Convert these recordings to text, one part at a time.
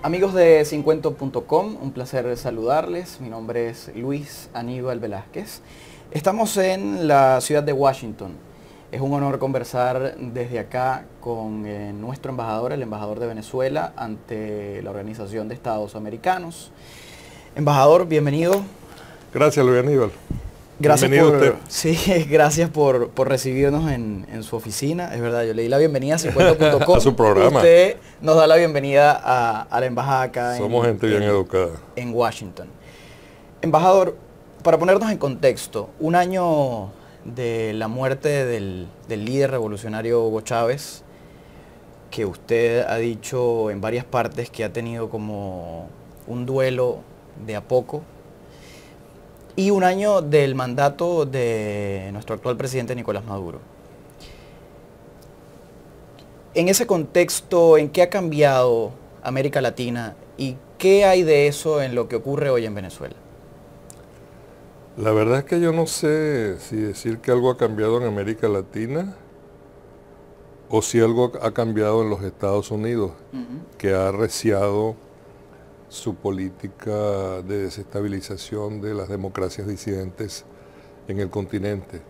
Amigos de cincuento.com, un placer saludarles. Mi nombre es Luis Aníbal Velázquez. Estamos en la ciudad de Washington. Es un honor conversar desde acá con nuestro embajador, el embajador de Venezuela, ante la Organización de Estados Americanos. Embajador, bienvenido. Gracias, Luis Aníbal. Gracias Bienvenido por, usted. sí, gracias por recibirnos en su oficina. Es verdad, yo le di la bienvenida a cincuenta.com. A su programa. Usted nos da la bienvenida a la embajada acá Somos gente bien educada. en Washington. Embajador, para ponernos en contexto, un año de la muerte del líder revolucionario Hugo Chávez, que usted ha dicho en varias partes que ha tenido como un duelo de a poco, y un año del mandato de nuestro actual presidente Nicolás Maduro. En ese contexto, ¿en qué ha cambiado América Latina y qué hay de eso en lo que ocurre hoy en Venezuela? La verdad es que yo no sé si decir que algo ha cambiado en América Latina o si algo ha cambiado en los Estados Unidos, que ha arreciado su política de desestabilización de las democracias disidentes en el continente,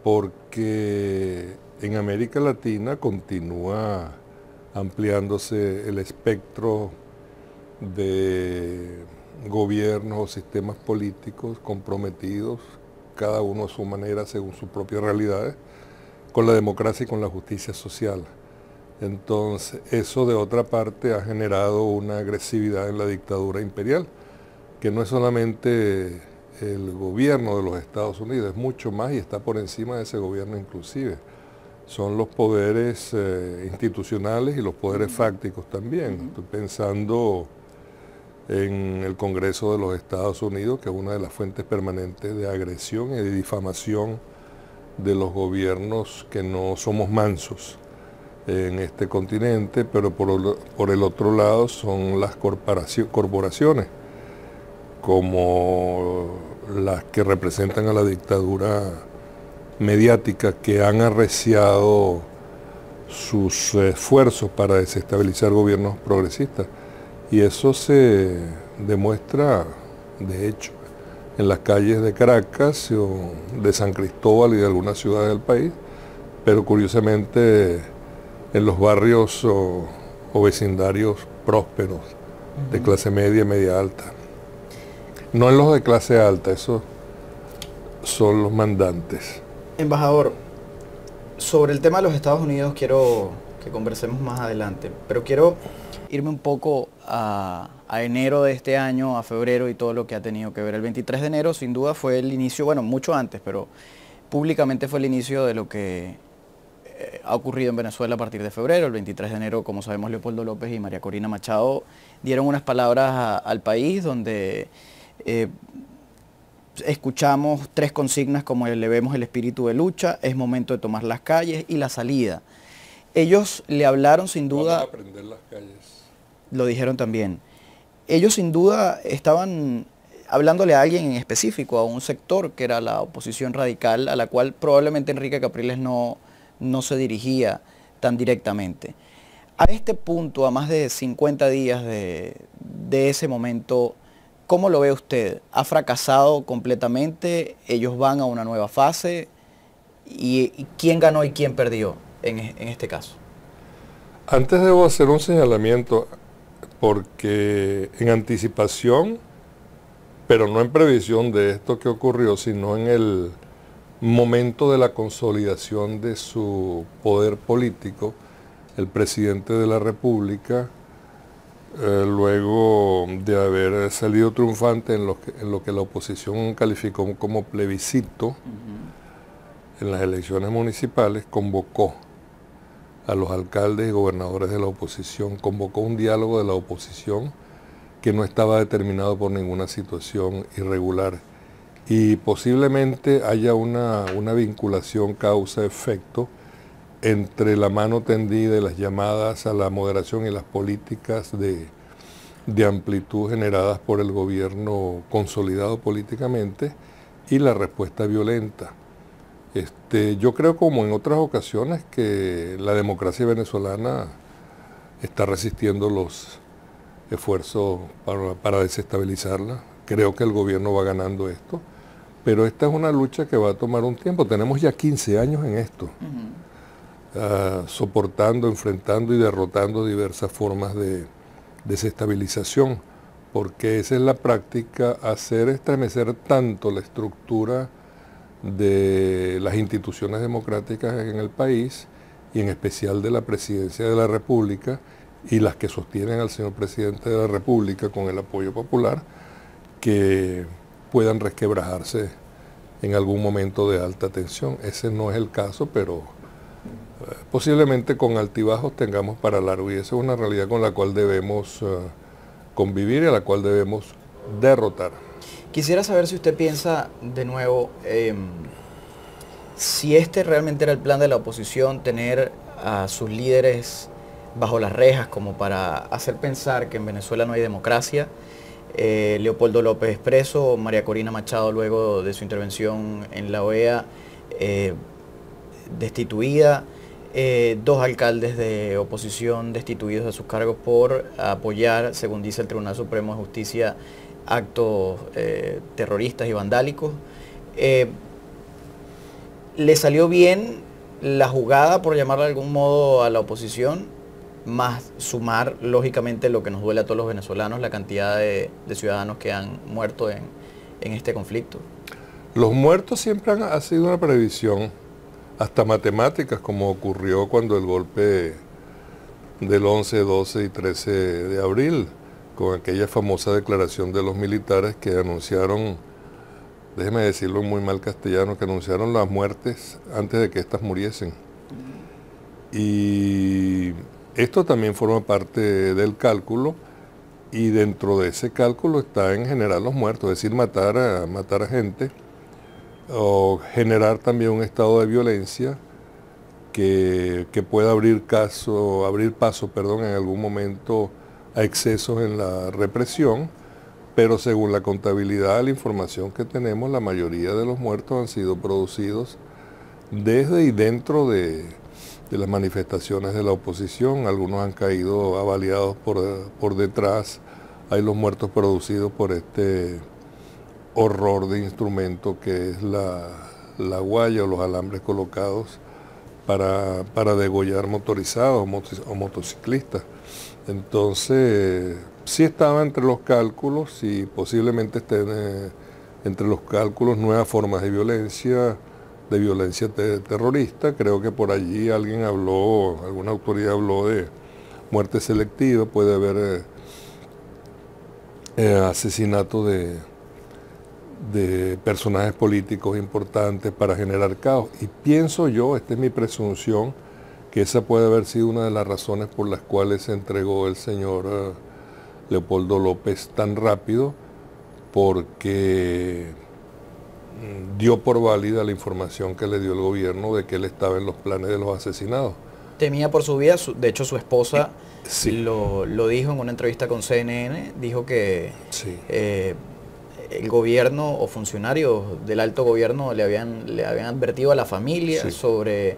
porque en América Latina continúa ampliándose el espectro de gobiernos o sistemas políticos comprometidos, cada uno a su manera según sus propias realidades, con la democracia y con la justicia social. Entonces, eso de otra parte ha generado una agresividad en la dictadura imperial, que no es solamente el gobierno de los Estados Unidos, es mucho más y está por encima de ese gobierno inclusive. Son los poderes institucionales y los poderes fácticos también. Estoy pensando en el Congreso de los Estados Unidos, que es una de las fuentes permanentes de agresión y de difamación de los gobiernos que no somos mansos en este continente, pero por el otro lado son las corporaciones, como las que representan a la dictadura mediática, que han arreciado sus esfuerzos para desestabilizar gobiernos progresistas. Y eso se demuestra, de hecho, en las calles de Caracas o de San Cristóbal y de algunas ciudades del país, pero curiosamente en los barrios o vecindarios prósperos de clase media y media alta. No en los de clase alta, esos son los mandantes. Embajador, sobre el tema de los Estados Unidos quiero que conversemos más adelante, pero quiero irme un poco a enero de este año, a febrero y todo lo que ha tenido que ver. El 23 de enero sin duda fue el inicio, bueno, mucho antes, pero públicamente fue el inicio de lo que ha ocurrido en Venezuela a partir de febrero. El 23 de enero, como sabemos, Leopoldo López y María Corina Machado dieron unas palabras al país donde escuchamos tres consignas como elevemos el espíritu de lucha, es momento de tomar las calles y la salida. Ellos le hablaron sin duda... Vamos a aprender las calles. Lo dijeron también. Ellos sin duda estaban hablándole a alguien en específico, a un sector que era la oposición radical, a la cual probablemente Enrique Capriles no se dirigía tan directamente. A este punto, a más de 50 días de ese momento, ¿cómo lo ve usted? ¿Ha fracasado completamente? ¿Ellos van a una nueva fase? ¿Y quién ganó y quién perdió en este caso? Antes debo hacer un señalamiento, porque en anticipación, pero no en previsión de esto que ocurrió, sino en el momento de la consolidación de su poder político, el presidente de la República, luego de haber salido triunfante en lo que la oposición calificó como plebiscito, en las elecciones municipales, convocó a los alcaldes y gobernadores de la oposición, convocó un diálogo de la oposición que no estaba determinado por ninguna situación irregular. Y posiblemente haya una vinculación causa-efecto entre la mano tendida y las llamadas a la moderación y las políticas de amplitud generadas por el gobierno consolidado políticamente y la respuesta violenta. Yo creo, como en otras ocasiones, que la democracia venezolana está resistiendo los esfuerzos para desestabilizarla. Creo que el gobierno va ganando esto, pero esta es una lucha que va a tomar un tiempo. Tenemos ya 15 años en esto, soportando, enfrentando y derrotando diversas formas de desestabilización, porque esa es la práctica, hacer estremecer tanto la estructura de las instituciones democráticas en el país y en especial de la Presidencia de la República y las que sostienen al señor Presidente de la República con el apoyo popular, que puedan resquebrajarse en algún momento de alta tensión. Ese no es el caso, pero posiblemente con altibajos tengamos para largo, y esa es una realidad con la cual debemos convivir y a la cual debemos derrotar. Quisiera saber si usted piensa, de nuevo, si este realmente era el plan de la oposición, tener a sus líderes bajo las rejas como para hacer pensar que en Venezuela no hay democracia. Leopoldo López preso, María Corina Machado luego de su intervención en la OEA destituida, dos alcaldes de oposición destituidos de sus cargos por apoyar, según dice el Tribunal Supremo de Justicia, actos terroristas y vandálicos. ¿Le salió bien la jugada, por llamarla de algún modo, a la oposición, más sumar, lógicamente, lo que nos duele a todos los venezolanos, la cantidad de ciudadanos que han muerto en este conflicto? Los muertos siempre ha sido una previsión, hasta matemáticas, como ocurrió cuando el golpe del 11, 12 y 13 de abril, con aquella famosa declaración de los militares que anunciaron, déjeme decirlo en muy mal castellano, que anunciaron las muertes antes de que éstas muriesen. Y esto también forma parte del cálculo, y dentro de ese cálculo está en generar los muertos, es decir, matar a gente, o generar también un estado de violencia que pueda abrir paso, en algún momento a excesos en la represión, pero según la contabilidad, la información que tenemos, la mayoría de los muertos han sido producidos desde y dentro de las manifestaciones de la oposición. Algunos han caído avaliados por detrás. Hay los muertos producidos por este horror de instrumento que es la guaya o los alambres colocados para degollar motorizados o motociclistas. Entonces, sí estaba entre los cálculos, y posiblemente estén entre los cálculos nuevas formas de violencia terrorista. Creo que por allí alguna autoridad habló de muerte selectiva, puede haber asesinato de personajes políticos importantes para generar caos. Y pienso yo, esta es mi presunción, que esa puede haber sido una de las razones por las cuales se entregó el señor Leopoldo López tan rápido, porque dio por válida la información que le dio el gobierno de que él estaba en los planes de los asesinados. Temía por su vida, de hecho su esposa sí. lo dijo en una entrevista con CNN, dijo que sí. El gobierno o funcionarios del alto gobierno le habían advertido a la familia sí. sobre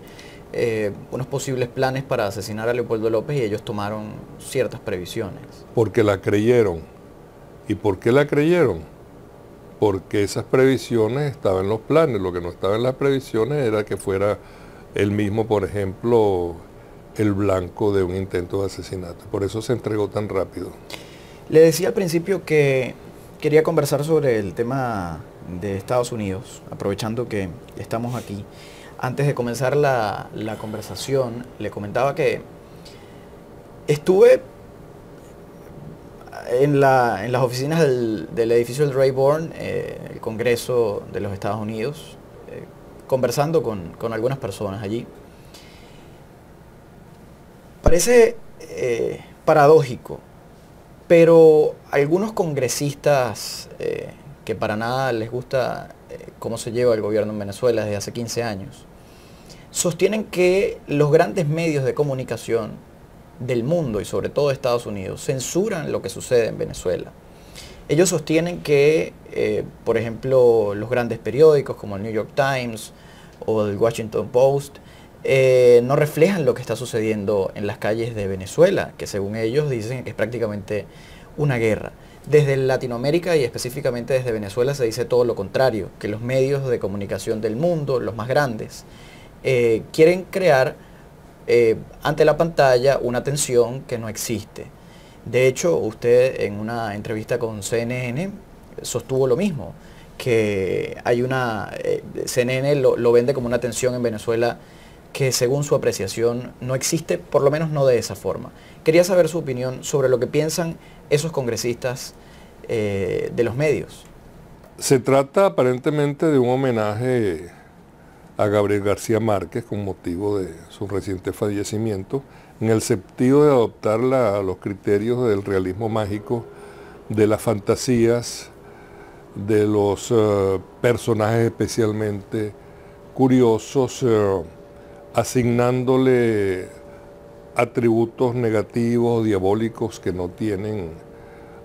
unos posibles planes para asesinar a Leopoldo López, y ellos tomaron ciertas previsiones. Porque la creyeron. ¿Y por qué la creyeron? Porque esas previsiones estaban en los planes. Lo que no estaba en las previsiones era que fuera él mismo, por ejemplo, el blanco de un intento de asesinato. Por eso se entregó tan rápido. Le decía al principio que quería conversar sobre el tema de Estados Unidos, aprovechando que estamos aquí. Antes de comenzar la conversación, le comentaba que estuve en las oficinas del edificio del Rayburn, el Congreso de los Estados Unidos, conversando con algunas personas allí. Parece paradójico, pero algunos congresistas que para nada les gusta cómo se lleva el gobierno en Venezuela desde hace 15 años, sostienen que los grandes medios de comunicación del mundo y sobre todo de Estados Unidos censuran lo que sucede en Venezuela. Ellos sostienen que, por ejemplo, los grandes periódicos como el New York Times o el Washington Post no reflejan lo que está sucediendo en las calles de Venezuela, que según ellos dicen que es prácticamente una guerra. Desde Latinoamérica y específicamente desde Venezuela se dice todo lo contrario, que los medios de comunicación del mundo, los más grandes, quieren crear ante la pantalla una tensión que no existe. De hecho, usted en una entrevista con CNN sostuvo lo mismo, que hay CNN lo vende como una tensión en Venezuela que según su apreciación no existe, por lo menos no de esa forma. Quería saber su opinión sobre lo que piensan esos congresistas de los medios. Se trata aparentemente de un homenaje a Gabriel García Márquez con motivo de su reciente fallecimiento, en el sentido de adoptar los criterios del realismo mágico, de las fantasías, de los personajes especialmente curiosos, asignándole atributos negativos, diabólicos que no tienen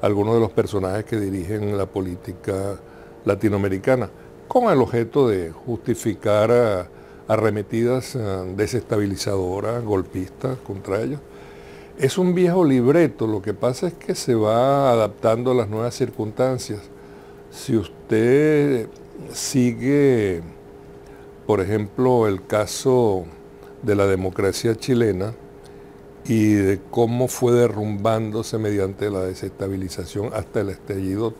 algunos de los personajes que dirigen la política latinoamericana, con el objeto de justificar arremetidas desestabilizadoras, golpistas contra ellos. Es un viejo libreto, lo que pasa es que se va adaptando a las nuevas circunstancias. Si usted sigue, por ejemplo, el caso de la democracia chilena y de cómo fue derrumbándose mediante la desestabilización hasta el estallido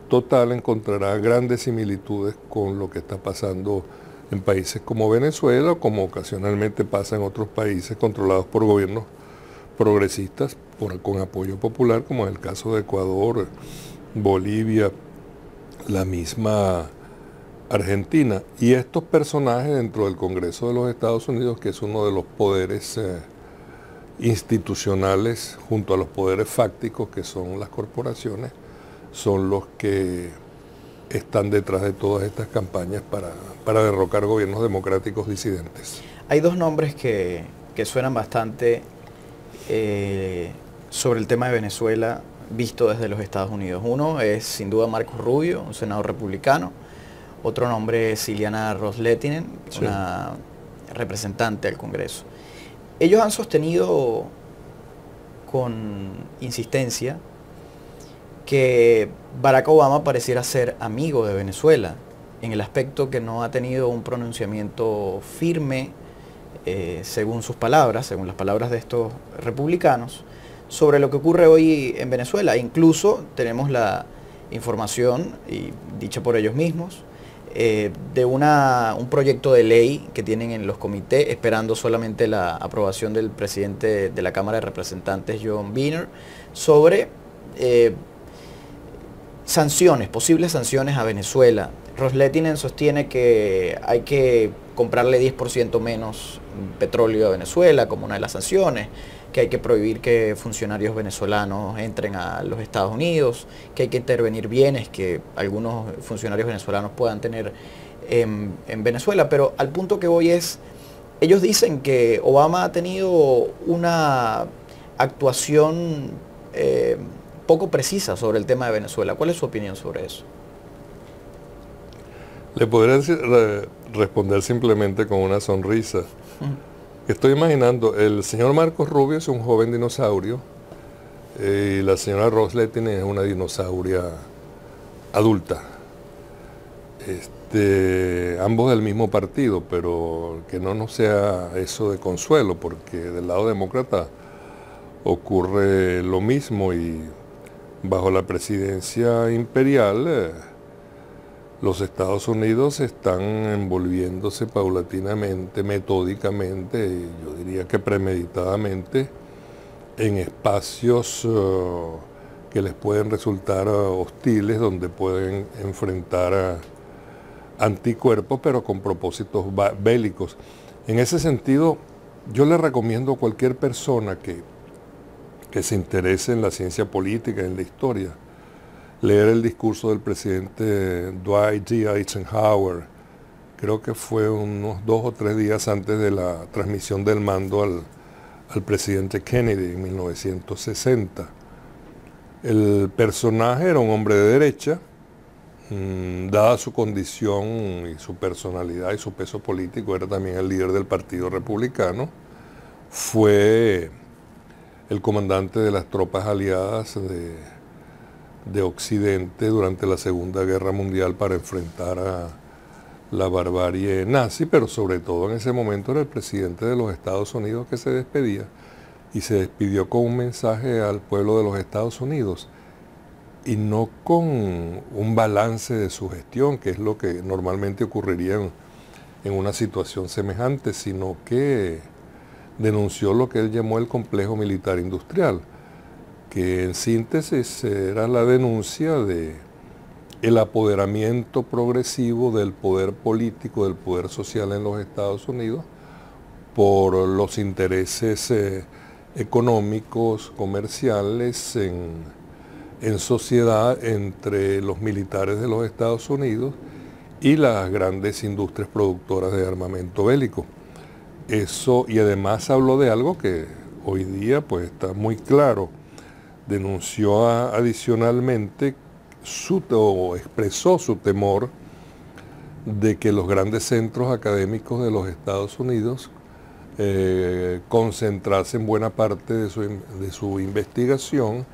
total, encontrará grandes similitudes con lo que está pasando en países como Venezuela, o como ocasionalmente pasa en otros países controlados por gobiernos progresistas con apoyo popular, como es el caso de Ecuador, Bolivia, la misma Argentina. Y estos personajes dentro del Congreso de los Estados Unidos, que es uno de los poderes institucionales junto a los poderes fácticos, que son las corporaciones, son los que están detrás de todas estas campañas para derrocar gobiernos democráticos disidentes. Hay dos nombres que suenan bastante sobre el tema de Venezuela visto desde los Estados Unidos. Uno es sin duda Marcos Rubio, un senador republicano. Otro nombre es Ileana Ros-Lehtinen, sí, una representante al Congreso. Ellos han sostenido con insistencia que Barack Obama pareciera ser amigo de Venezuela, en el aspecto que no ha tenido un pronunciamiento firme, según sus palabras, según las palabras de estos republicanos, sobre lo que ocurre hoy en Venezuela. Incluso tenemos la información, y dicha por ellos mismos, de un proyecto de ley que tienen en los comités, esperando solamente la aprobación del presidente de la Cámara de Representantes, John Boehner, sobre sanciones, posibles sanciones a Venezuela. Ros-Lehtinen sostiene que hay que comprarle 10% menos petróleo a Venezuela como una de las sanciones, que hay que prohibir que funcionarios venezolanos entren a los Estados Unidos, que hay que intervenir bienes que algunos funcionarios venezolanos puedan tener en Venezuela. Pero al punto que voy es, ellos dicen que Obama ha tenido una actuación poco precisa sobre el tema de Venezuela. ¿Cuál es su opinión sobre eso? Le podría responder simplemente con una sonrisa. Estoy imaginando, el señor Marcos Rubio es un joven dinosaurio y la señora Ros-Lehtinen es una dinosauria adulta. Ambos del mismo partido, pero que no nos sea eso de consuelo, porque del lado demócrata ocurre lo mismo y bajo la presidencia imperial los Estados Unidos están envolviéndose paulatinamente, metódicamente, yo diría que premeditadamente, en espacios que les pueden resultar hostiles, donde pueden enfrentar anticuerpos, pero con propósitos bélicos. En ese sentido, yo le recomiendo a cualquier persona que se interese en la ciencia política, en la historia, leer el discurso del presidente Dwight D. Eisenhower, creo que fue unos 2 o 3 días antes de la transmisión del mando al presidente Kennedy en 1960. El personaje era un hombre de derecha, dada su condición y su personalidad y su peso político, era también el líder del Partido Republicano, fue el comandante de las tropas aliadas de Occidente durante la Segunda Guerra Mundial para enfrentar a la barbarie nazi, pero sobre todo en ese momento era el presidente de los Estados Unidos que se despedía, y se despidió con un mensaje al pueblo de los Estados Unidos y no con un balance de su gestión, que es lo que normalmente ocurriría en una situación semejante, sino que denunció lo que él llamó el complejo militar industrial, que en síntesis era la denuncia de el apoderamiento progresivo del poder político, del poder social en los Estados Unidos por los intereses económicos, comerciales en sociedad entre los militares de los Estados Unidos y las grandes industrias productoras de armamento bélico. Eso, y además habló de algo que hoy día pues está muy claro. Denunció adicionalmente o expresó su temor de que los grandes centros académicos de los Estados Unidos concentrasen buena parte de su investigación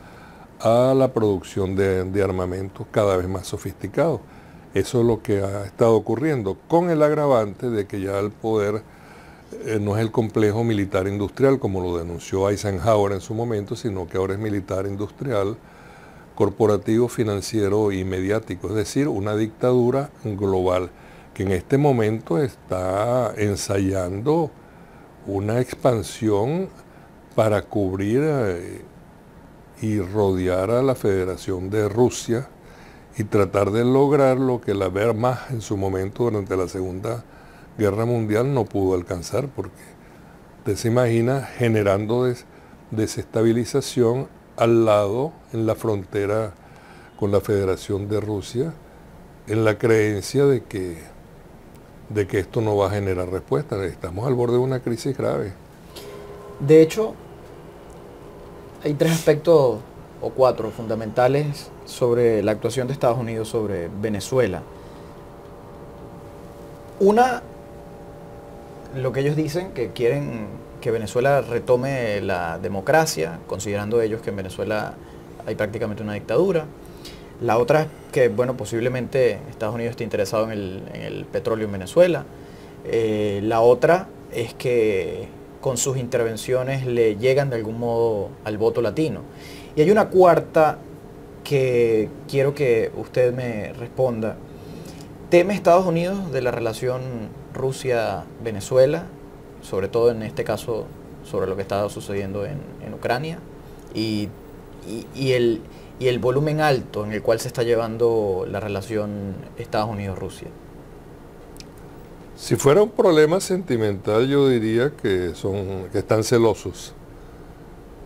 a la producción de armamentos cada vez más sofisticados. Eso es lo que ha estado ocurriendo, con el agravante de que ya el poder no es el complejo militar industrial como lo denunció Eisenhower en su momento, sino que ahora es militar industrial, corporativo, financiero y mediático, es decir, una dictadura global que en este momento está ensayando una expansión para cubrir y rodear a la Federación de Rusia y tratar de lograr lo que la Wehrmacht en su momento durante la Segunda Guerra Mundial no pudo alcanzar, porque usted se imagina generando desestabilización al lado, en la frontera con la Federación de Rusia, en la creencia de que esto no va a generar respuesta. Estamos al borde de una crisis grave. De hecho, hay tres aspectos o cuatro fundamentales sobre la actuación de Estados Unidos sobre Venezuela. Una, lo que ellos dicen, que quieren que Venezuela retome la democracia, considerando ellos que en Venezuela hay prácticamente una dictadura. La otra es que, bueno, posiblemente Estados Unidos esté interesado en el petróleo en Venezuela. La otra es que con sus intervenciones le llegan de algún modo al voto latino. Y hay una cuarta que quiero que usted me responda. ¿Teme Estados Unidos de la relación Rusia-Venezuela, sobre todo en este caso sobre lo que está sucediendo en Ucrania, y el volumen alto en el cual se está llevando la relación Estados Unidos-Rusia? Si fuera un problema sentimental, yo diría que están celosos.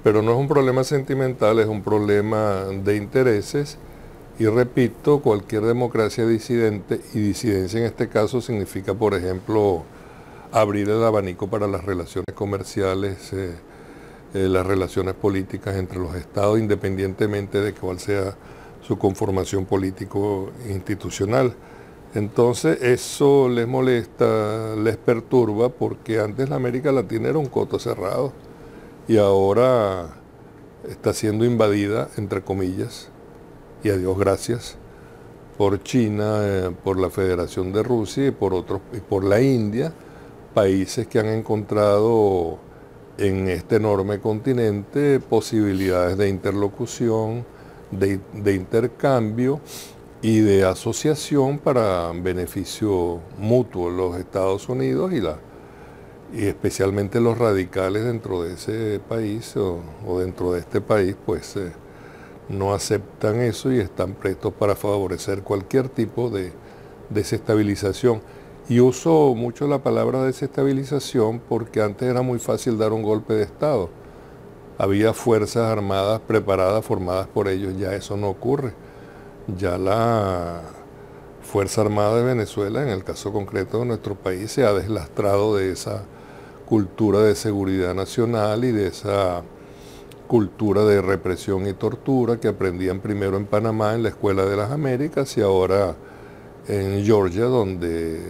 Pero no es un problema sentimental, es un problema de intereses. Y repito, cualquier democracia disidente, y disidencia en este caso significa, por ejemplo, abrir el abanico para las relaciones comerciales, las relaciones políticas entre los estados, independientemente de cuál sea su conformación político-institucional. Entonces eso les molesta, les perturba, porque antes la América Latina era un coto cerrado y ahora está siendo invadida, entre comillas, y a Dios gracias, por China, por la Federación de Rusia y por la India, países que han encontrado en este enorme continente posibilidades de interlocución, de intercambio y de asociación para beneficio mutuo. Los Estados Unidos y especialmente los radicales dentro de ese país o dentro de este país, pues no aceptan eso y están prestos para favorecer cualquier tipo de desestabilización. Y uso mucho la palabra desestabilización porque antes era muy fácil dar un golpe de Estado. Había fuerzas armadas preparadas, formadas por ellos, ya eso no ocurre. Ya la Fuerza Armada de Venezuela, en el caso concreto de nuestro país, se ha deslastrado de esa cultura de seguridad nacional y de esa cultura de represión y tortura que aprendían primero en Panamá, en la Escuela de las Américas, y ahora en Georgia, donde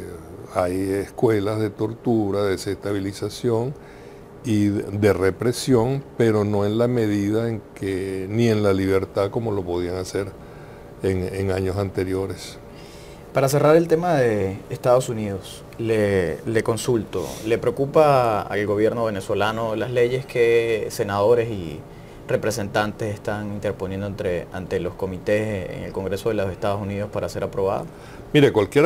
hay escuelas de tortura, de desestabilización y de represión, pero no en la medida en que, ni en la libertad como lo podían hacer en años anteriores. Para cerrar el tema de Estados Unidos, le consulto, ¿le preocupa al gobierno venezolano las leyes que senadores y representantes están interponiendo ante los comités en el Congreso de los Estados Unidos para ser aprobadas? Mire, cualquier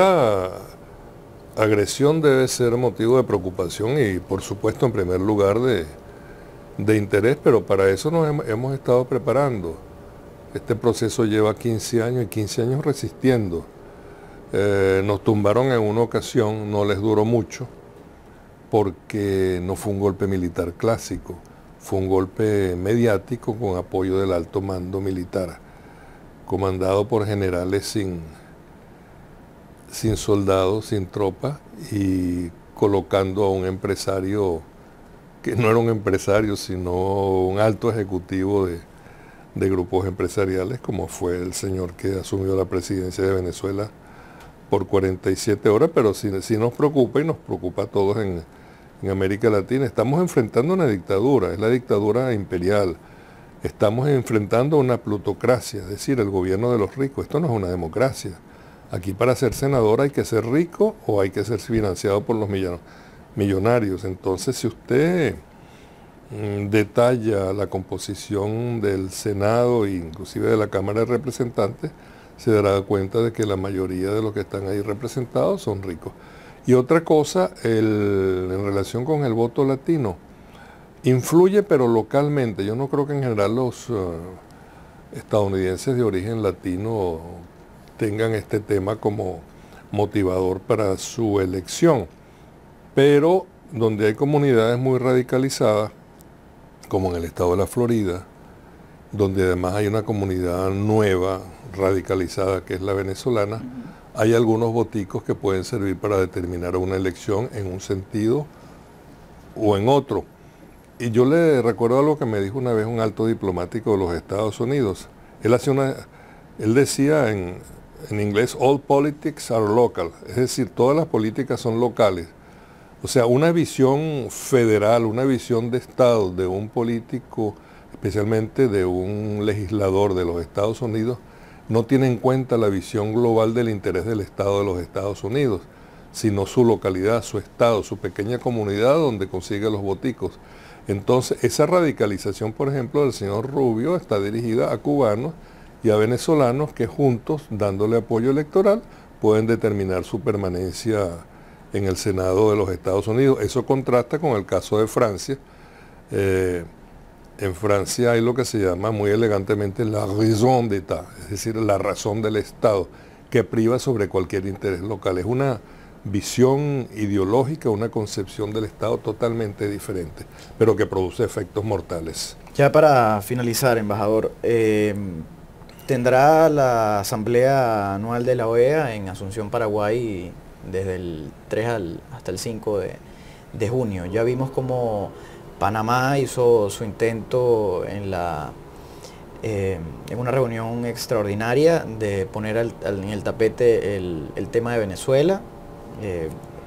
agresión debe ser motivo de preocupación y por supuesto en primer lugar de interés, pero para eso nos hemos estado preparando. Este proceso lleva 15 años y 15 años resistiendo. Nos tumbaron en una ocasión, no les duró mucho, porque no fue un golpe militar clásico, fue un golpe mediático con apoyo del alto mando militar, comandado por generales sin soldados, sin tropas, y colocando a un empresario que no era un empresario, sino un alto ejecutivo de grupos empresariales, como fue el señor que asumió la presidencia de Venezuela por 47 horas, pero sí nos preocupa y nos preocupa a todos en América Latina. Estamos enfrentando una dictadura, es la dictadura imperial. Estamos enfrentando una plutocracia, es decir, el gobierno de los ricos. Esto no es una democracia. Aquí para ser senador hay que ser rico o hay que ser financiado por los millonarios. Entonces, si usted detalla la composición del Senado e inclusive de la Cámara de Representantes, se dará cuenta de que la mayoría de los que están ahí representados son ricos. Y otra cosa, en relación con el voto latino, influye pero localmente. Yo no creo que en general los estadounidenses de origen latino tengan este tema como motivador para su elección. Pero donde hay comunidades muy radicalizadas, como en el estado de la Florida, donde además hay una comunidad nueva, radicalizada, que es la venezolana, hay algunos voticos que pueden servir para determinar una elección en un sentido o en otro. Y yo le recuerdo algo que me dijo una vez un alto diplomático de los Estados Unidos. Él decía en inglés, all politics are local, es decir, todas las políticas son locales. O sea, una visión federal, una visión de Estado de un político, especialmente de un legislador de los Estados Unidos, no tiene en cuenta la visión global del interés del Estado de los Estados Unidos, sino su localidad, su estado, su pequeña comunidad donde consigue los voticos. Entonces, esa radicalización, por ejemplo, del señor Rubio está dirigida a cubanos y a venezolanos que juntos, dándole apoyo electoral, pueden determinar su permanencia en el Senado de los Estados Unidos. Eso contrasta con el caso de Francia. En Francia hay lo que se llama muy elegantemente la raison d'État, es decir, la razón del Estado, que priva sobre cualquier interés local. Es una visión ideológica, una concepción del Estado totalmente diferente, pero que produce efectos mortales. Ya para finalizar, embajador, ¿tendrá la Asamblea Anual de la OEA en Asunción, Paraguay, desde el 3 hasta el 5 de junio? Ya vimos cómo Panamá hizo su intento en una reunión extraordinaria de poner en el tapete el tema de Venezuela.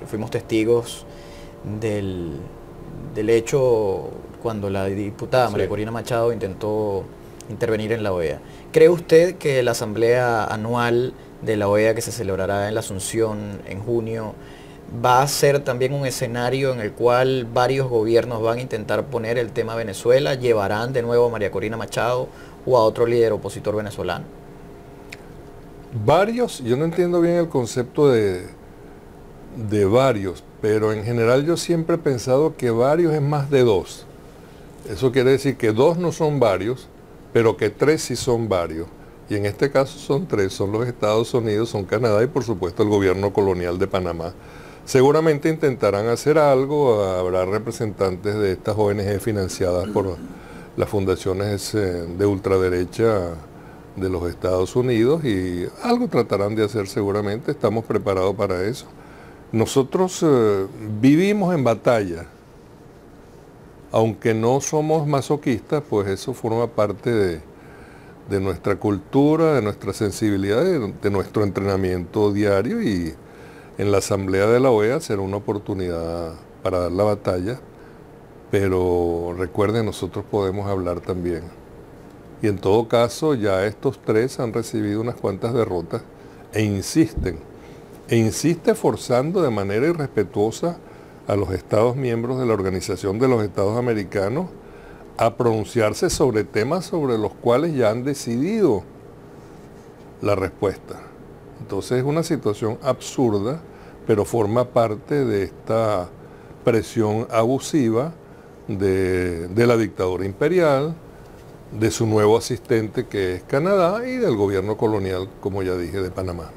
Fuimos testigos del hecho cuando la diputada María Corina Machado intentó intervenir en la OEA. ¿Cree usted que la Asamblea Anual de la OEA, que se celebrará en la Asunción en junio, va a ser también un escenario en el cual varios gobiernos van a intentar poner el tema Venezuela? ¿Llevarán de nuevo a María Corina Machado o a otro líder opositor venezolano? Varios, yo no entiendo bien el concepto de varios, pero en general yo siempre he pensado que varios es más de dos. Eso quiere decir que dos no son varios, pero que tres sí son varios. Y en este caso son tres, son los Estados Unidos, son Canadá y por supuesto el gobierno colonial de Panamá. Seguramente intentarán hacer algo, habrá representantes de estas ONG financiadas por las fundaciones de ultraderecha de los Estados Unidos y algo tratarán de hacer seguramente, estamos preparados para eso. Nosotros vivimos en batalla, aunque no somos masoquistas, pues eso forma parte de nuestra cultura, de nuestra sensibilidad, de nuestro entrenamiento diario, y en la Asamblea de la OEA será una oportunidad para dar la batalla, pero recuerden, nosotros podemos hablar también. Y en todo caso, ya estos tres han recibido unas cuantas derrotas e insiste forzando de manera irrespetuosa a los Estados miembros de la Organización de los Estados Americanos a pronunciarse sobre temas sobre los cuales ya han decidido la respuesta. Entonces es una situación absurda, pero forma parte de esta presión abusiva de la dictadura imperial, de su nuevo asistente que es Canadá y del gobierno colonial, como ya dije, de Panamá.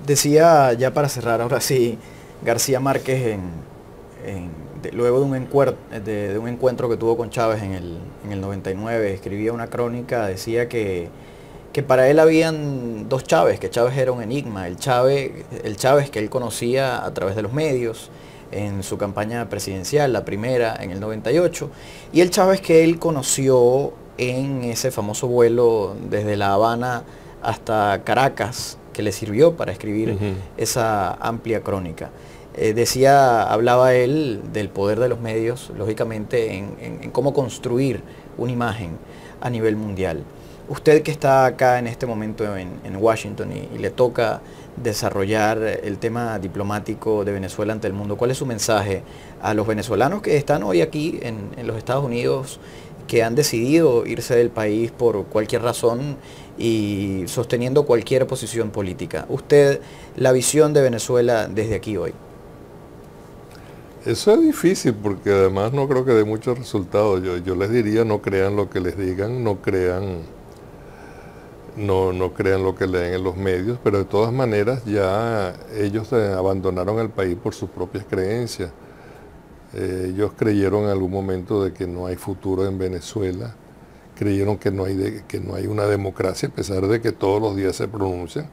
Decía, ya para cerrar, ahora sí, García Márquez, luego de un encuentro que tuvo con Chávez en el 99, escribía una crónica, decía que para él habían dos Chávez, que Chávez era un enigma, el Chávez que él conocía a través de los medios, en su campaña presidencial, la primera en el 98, y el Chávez que él conoció en ese famoso vuelo desde La Habana hasta Caracas, que le sirvió para escribir esa amplia crónica. Hablaba él del poder de los medios, lógicamente, en cómo construir una imagen a nivel mundial. Usted que está acá en este momento en Washington y le toca desarrollar el tema diplomático de Venezuela ante el mundo, ¿cuál es su mensaje a los venezolanos que están hoy aquí en los Estados Unidos, que han decidido irse del país por cualquier razón y sosteniendo cualquier posición política? Usted, la visión de Venezuela desde aquí hoy. Eso es difícil porque además no creo que dé muchos resultados. Yo les diría, no crean lo que les digan, no crean lo que leen en los medios, pero de todas maneras ya ellos abandonaron el país por sus propias creencias. Ellos creyeron en algún momento de que no hay futuro en Venezuela, creyeron que no hay una democracia, a pesar de que todos los días se pronuncian,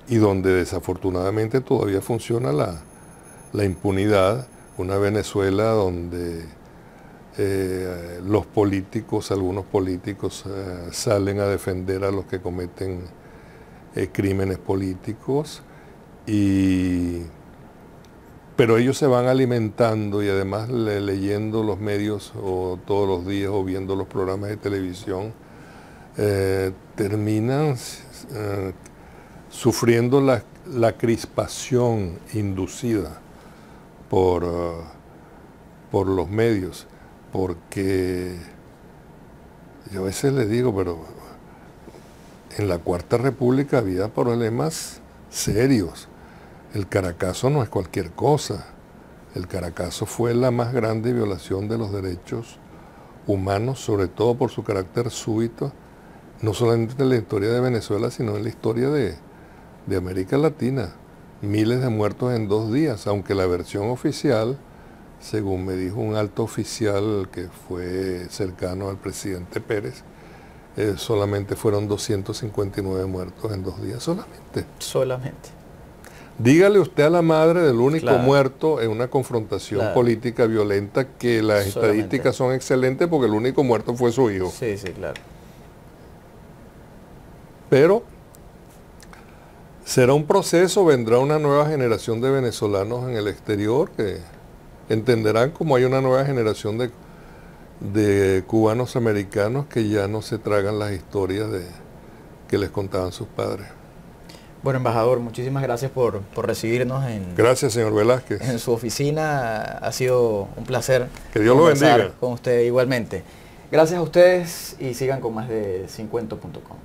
y donde desafortunadamente todavía funciona la impunidad, una Venezuela donde algunos políticos salen a defender a los que cometen crímenes políticos, pero ellos se van alimentando y además leyendo los medios todos los días o viendo los programas de televisión, terminan sufriendo la crispación inducida por los medios, porque yo a veces les digo, pero en la Cuarta República había problemas serios. El Caracazo no es cualquier cosa. El Caracazo fue la más grande violación de los derechos humanos, sobre todo por su carácter súbito, no solamente en la historia de Venezuela, sino en la historia de América Latina. Miles de muertos en 2 días, aunque la versión oficial, según me dijo un alto oficial que fue cercano al presidente Pérez, solamente fueron 259 muertos en 2 días solamente. Solamente. Dígale usted a la madre del único muerto en una confrontación política violenta, que las estadísticas son excelentes porque el único muerto fue su hijo. Sí, sí, claro. Pero será un proceso, vendrá una nueva generación de venezolanos en el exterior que entenderán como hay una nueva generación de cubanos americanos que ya no se tragan las historias que les contaban sus padres. Bueno, embajador, muchísimas gracias por recibirnos Gracias, señor Velázquez. En su oficina. Ha sido un placer. Que Dios lo bendiga. Con usted igualmente. Gracias a ustedes y sigan con más de 50.com.